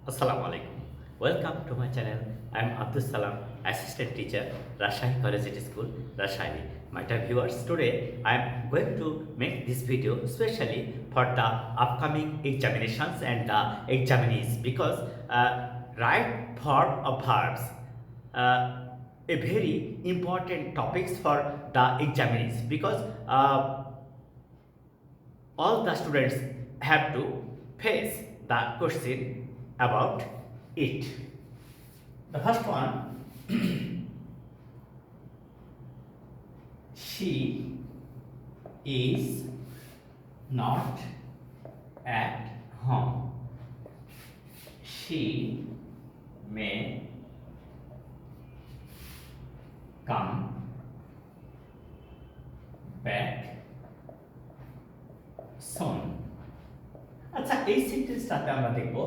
Assalamu alaikum. Welcome to my channel. I am Abdus Salam, assistant teacher, Rajshahi Collegiate School, Rajshahi. My dear viewers, today I am going to make this video especially for the upcoming examinations and the examinees because right form of verbs a very important topics for the examinees because all the students have to face the question about it. The first one, she is not at home. She may come back soon. আচ্ছা, এই সেন্টেন্সটাতে আমরা দেখব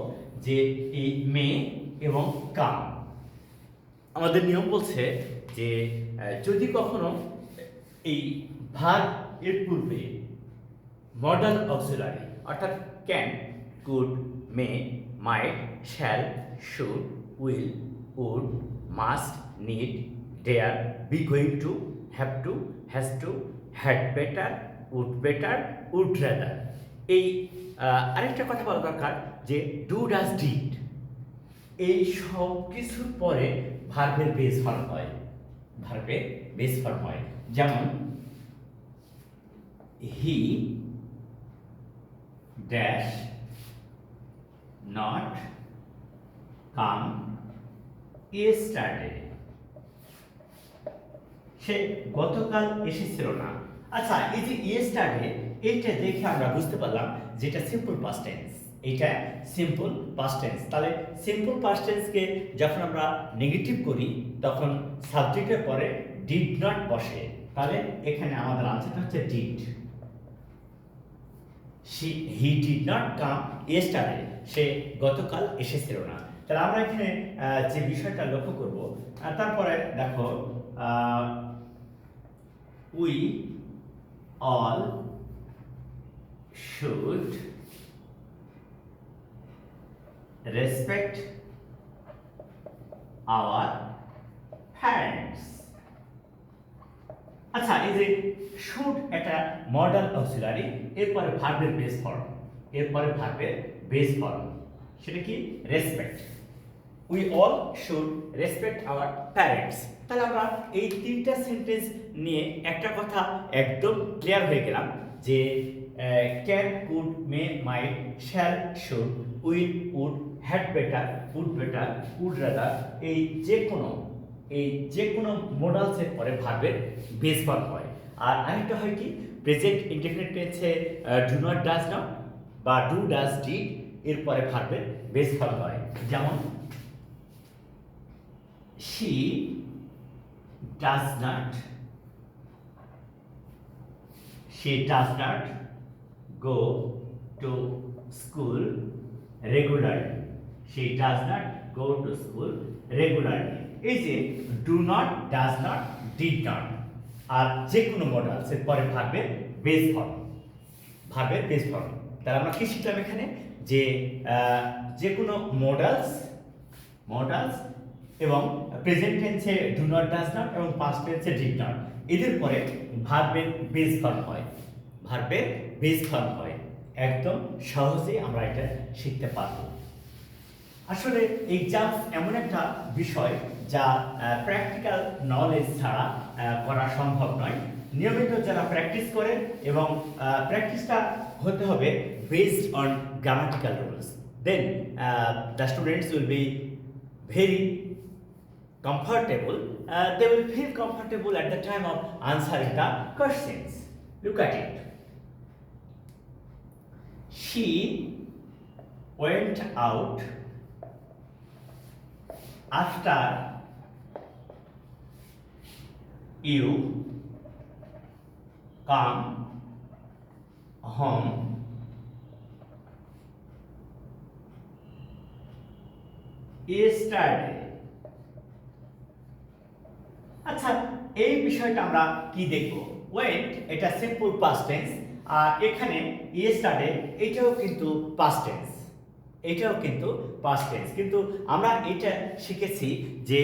যে এই মে এবং কাম আমাদের নিয়ম বলছে যে যদি কখনো এই ভার্ব এর পূর্বে মডাল অক্সিলারি অর্থাৎ can, could, may, might, shall, should, will, would, must, need, dare, be going to, have to, has to, had better, would better, would rather. এই আরেকটা কথা বলা দরকার যে ডু, ডাজ, ডিড এই সব কিছুর পরে ভার্বের বেস ফর্ম হয়, ভার্বের বেস ফর্ম হয়। যেমন he dash not come yesterday, সে গতকাল এসেছিল না। আচ্ছা, এই যে ইয়েস্টারডে এইটা দেখে আমরা বুঝতে পারলাম যেটা সিম্পল পাস্ট টেন্স, এটা সিম্পল পাস্ট টেন্স। তাহলে সিম্পল পাস্ট টেন্সকে যখন আমরা নেগেটিভ করি তখন সাবজেক্টের পরে ডিড নট বসে, তাহলে এখানে আমাদের আনসারটা হচ্ছে did. He did not come yesterday, সে গতকাল এসেছিল না। তাহলে আমরা এখানে যে বিষয়টা লক্ষ্য করব, তারপরে দেখো we all should respect our parents. আচ্ছা, এই যে শুড একটা মডাল অক্সিলারি, এরপরে ভার্বের বেস ফর্ম, এরপরে ভার্বের বেস ফর্ম সেটা কি respect. We all should respect our parents. তাহলে আমরা এই তিনটা সেন্টেন্স নিয়ে একটা কথা একদম ক্লিয়ার হয়ে গেলাম যে can, could, may, might, shall, should, will, would, had better, would better, would rather এই যে কোনো মোডালসের পরে ভার্বের বেস ফর্ম হয়। আর আরেকটা হয় কি প্রেজেন্ট ইনডেফিনিট টেন্সে ডু নট, ডাজ নট বা ডু, ডাজ, ডিড এরপরে ভার্বের বেস ফর্ম হয়। যেমন she does not go to school regularly. She does not go to school regularly. এই যে do not, does not, did not আর যে কোনো মডালস এর পরে ভার্বের বেস ফর্ম, ভার্বের বেস ফর্ম। তাহলে আমরা কি শিখলাম এখানে যে কোনো মডালস এবং প্রেজেন্ট টেন্সে ডু নট, ডাজ নট এবং পাস্ট টেন্সে ডিড নট এদের পরে ভার্বের বেস ফর্ম হয়, ভার্বের বেস ফর্ম হয়। একদম সহজেই আমরা এটা শিখতে পারবো। আসলে এক্সাম এমন একটা বিষয় যা প্র্যাকটিক্যাল নলেজ ছাড়া করা সম্ভব নয়। নিয়মিত যারা প্র্যাকটিস করে এবং প্র্যাকটিসটা হতে হবে based on grammatical rules, then the students will be very comfortable, they will feel comfortable at the time of answering the questions. Look at it. She went out after you come home yesterday. আচ্ছা, এই বিষয়টা আমরা কি দেখব? Went এটা simple past tense, আর এখানে yesterday এটাও কিন্তু পাস্ট টেন্স, এটাও কিন্তু পাস্ট টেন্স, কিন্তু আমরা এটা শিখেছি যে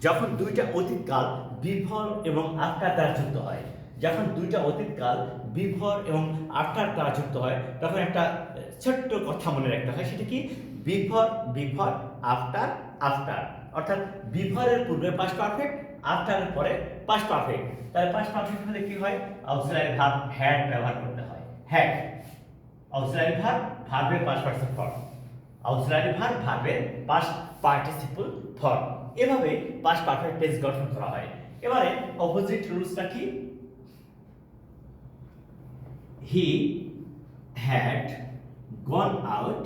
যখন দুইটা অতীতকাল বিফোর এবং আফটার দ্বারা যুক্ত হয়, যখন দুইটা অতীতকাল বিফোর এবং আফটার দ্বারা যুক্ত হয়, তখন একটা ছোট্ট কথা মনে রাখতে হয়, সেটা কি? বিফোর বিফোর, আফটার আফটার, অর্থাৎ বিফোরের পূর্বে পাস্ট পারফেক্ট, আফটারের পরে পাস্ট পারফেক্ট। তাহলে পাস্ট পারফেক্ট হলে কি হয়? অক্সিলারি ভার্ব হ্যাড ব্যবহার করতে হয়। হ্যাড অক্সিলারি ভার্ব, ভার্বের past participle form, auxiliary verb, ভার্বের পাস্ট পার্টিসিপল ফর্ম। এভাবে পাস্ট পারফেক্ট টেন্স গঠন করা হয়। এবারে অপোজিট রুলসটা কি? He had gone out,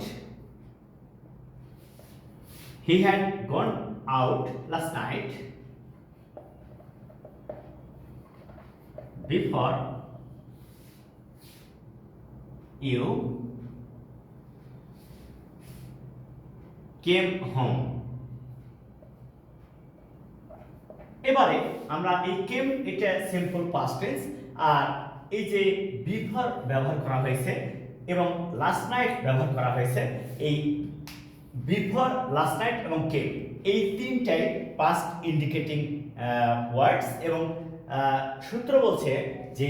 he had gone out last night before you came home. এবারে আমরা এই কেম, এটা সিম্পল পাস্ট টেন্স, আর এই যে বিফোর ব্যবহার করা হয়েছে এবং লাস্ট নাইট ব্যবহার করা হয়েছে, এই বিফোর, লাস্ট নাইট এবং কেম, এই তিনটাই পাস্ট ইন্ডিকেটিং ওয়ার্ডস। এবং সূত্র বলছে যে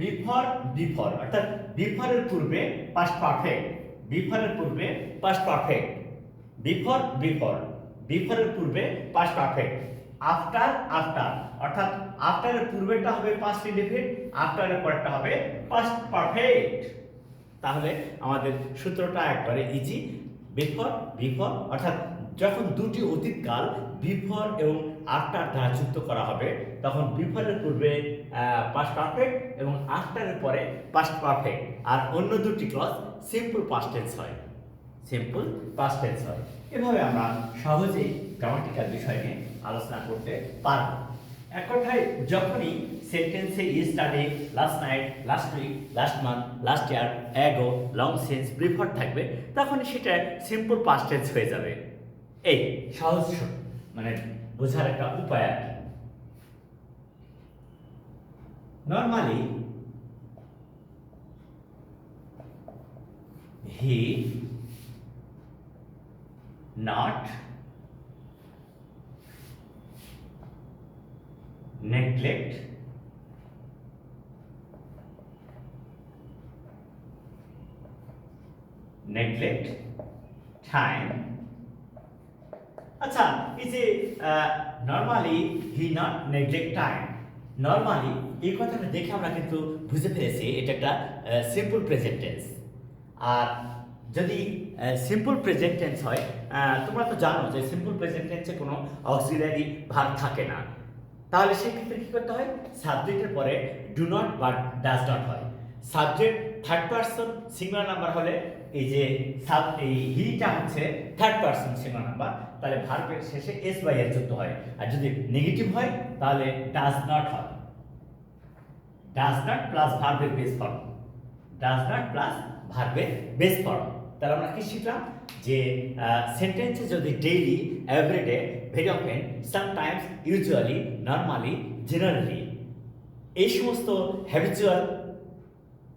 বিফোর বিফোর, অর্থাৎ বিফোরের পূর্বে পাস্ট পারফেক্ট, বিফোরের পূর্বে পাস্ট পারফেক্ট, বিফোর বিফোর, বিফোরের পূর্বে পাস্ট পারফেক্ট, আফটার আফটার, অর্থাৎ আফটারের পূর্বেটা হবে পাস্ট ইনডিফিনিট, আফটারের পরেরটা হবে পাস্ট পারফেক্ট। তাহলে আমাদের সূত্রটা একবারে ইজি। বিফোর বিফোর, অর্থাৎ যখন দুটি অতীতকাল বিফোর এবং আফটার দ্বারা যুক্ত করা হবে, তখন বিফোরের পূর্বে পাস্ট পারফেক্ট এবং আফটারের পরে পাস্ট পারফেক্ট, আর অন্য দুটি ক্লজ সিম্পল পাস্ট টেন্স হয়, সিম্পল পাস্ট টেন্স হয়। এভাবে আমরা সহজেই গ্রামাটিক্যাল বিষয় নিয়ে আলোচনা করতে পারব। এক কথায় যখনই সেন্টেন্সে yesterday, last night, last week, last month, last year, ago, long since, before থাকবে, তখন সেটা সিম্পল পাস্ট টেন্স হয়ে যাবে। এই সহজ মানে বোঝার একটা উপায় আর কি। Normally he not neglect time। আচ্ছা, এই যে normally he not neglect time, normally এই কথাটা দেখে আমরা কিন্তু বুঝে ফেলেছি এটা একটা সিম্পল প্রেজেন্ট টেন্স। আর যদি সিম্পল প্রেজেন্ট টেন্স হয়, তোমরা তো জানো যে সিম্পল প্রেজেন্ট টেন্সে কোনো অক্সিলারি ভার্ব থাকে না, তাহলে সেই ক্ষেত্রে কি করতে হয়? সাবজেক্টের পরে ডু নট বা ডাজ নট হয়। Subject third person singular number হলে এই যে এই হিটা হচ্ছে থার্ড পারসন সিঙ্গুলার নাম্বার, তাহলে ভার্বের শেষে এস বাই এর যুক্ত হয়। আর যদি নেগেটিভ হয় তাহলে ডাজ নট হয়। ডাজ নট প্লাস ভার্বের base form, does not plus ভার্বের বেস ফর্ম। তাহলে আমরা কি শিখলাম? যে সেন্টেন্সে যদি daily, everyday, very often, sometimes, usually, normally, generally এই সমস্ত হ্যাবিচুয়াল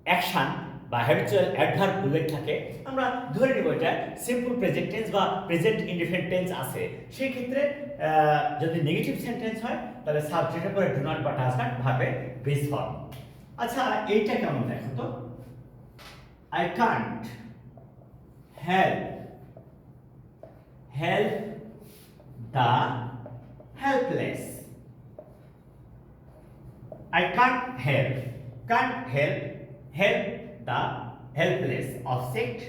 অ্যাকশন বা হ্যাবিচুয়াল অ্যাডভার্ব উল্লেখ থাকে, আমরা ধরে নেব এটা সিম্পল প্রেজেন্ট টেন্স বা প্রেজেন্ট ইনডিফিনিট টেন্স আছে। সেই ক্ষেত্রে যদি নেগেটিভ সেন্টেন্স হয় তাহলে সাবজেক্টের পরে ডু নট বা ডাজ নট ভার্বের বেস ফর্ম। আচ্ছা, এইটা কেমন দেখো তো? I can't help the helpless. I can't help the helpless. Object,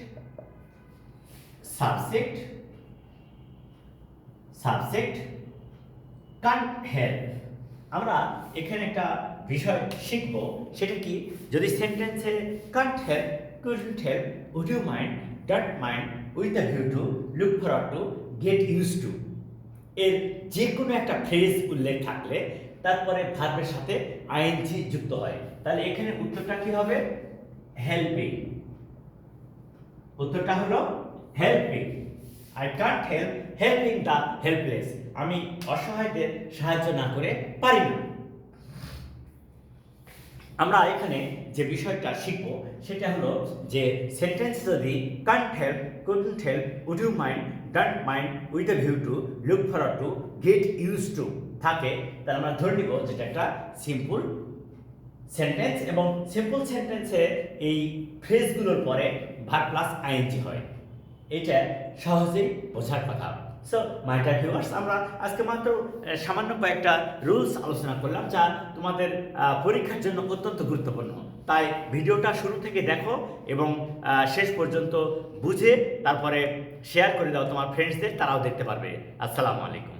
subject, can't help। আমরা এখানে একটা বিষয় শিখব, সেটা কি? যদি সেন্টেন্সে can't help, couldn't help, would you mind, don't mind, with a view to, look forward to, get used to, এর যে কোনো একটা ফ্রেজ উল্লেখ থাকলে তারপরে ভার্বের সাথে আইএনজি যুক্ত হয়, তাহলে এখানে উত্তরটা কি হবে? হেল্পিং। উত্তরটা হলো helping. I can't help helping the helpless. আমি অসহায়দের সাহায্য না করে পারি না। আমরা এখানে যে বিষয়টা শিখব সেটা হলো যে সেন্টেন্স যদি can't help, couldn't help, would you mind, don't mind, with a view to, look forward to, get use to থাকে, তাহলে আমরা ধরে নিব যেটা একটা সিম্পল সেন্টেন্স এবং সিম্পল সেন্টেন্সে এই ফ্রেজগুলোর পরে ভার্ব প্লাস আইএনজি হয়। এটা সহজেই বোঝার কথা। সো মাই ডিয়ার ভিউয়ার্স, আমরা আজকে মাত্র সামান্য কয়েকটা রুলস আলোচনা করলাম যা তোমাদের পরীক্ষার জন্য অত্যন্ত গুরুত্বপূর্ণ। তাই ভিডিওটা শুরু থেকে দেখো এবং শেষ পর্যন্ত বুঝে তারপরে শেয়ার করে দাও তোমার ফ্রেন্ডসদের, তারাও দেখতে পারবে। আসসালামু আলাইকুম।